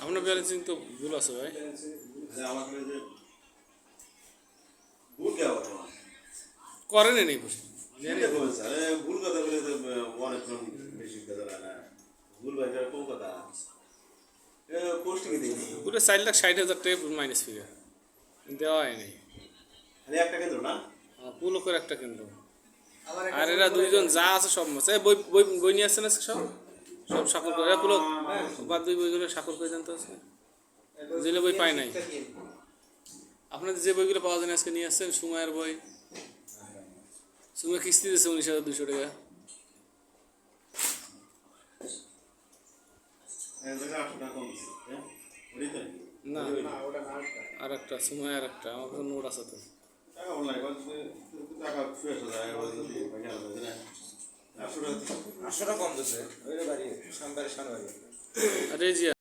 আপনার ব্যালেন্সিং তো ভুল আছে ভাই। করেনি নেই ভুল কথা বলে অনেক বেশি কথা পোস্টিংয়ে দিই পুরো 4,60,000 টাকা মাইনাস ফিগার দেওয়া হয়নি। একটা কেন্দ্র না পুলো করে একটা কেন্দ্র। আর এরা দুইজন যা আছে সব মাছ বই বই বই নিয়ে আসছে না সব সব সাকর করে এরা পুলো বাদ দুই বইগুলো সাকর করে জানতে আছে যেগুলো বই পায় নাই। আপনাদের যে বইগুলো পাওয়া যায় না আজকে নিয়ে আসছেন সুমায়ের বই। সুমা কিস্তি দিয়েছে 19,200 টাকা। না আর একটা সুমায় আর একটা আমার কাছে নোট আছে তো। কম দিচ্ছে আরে জি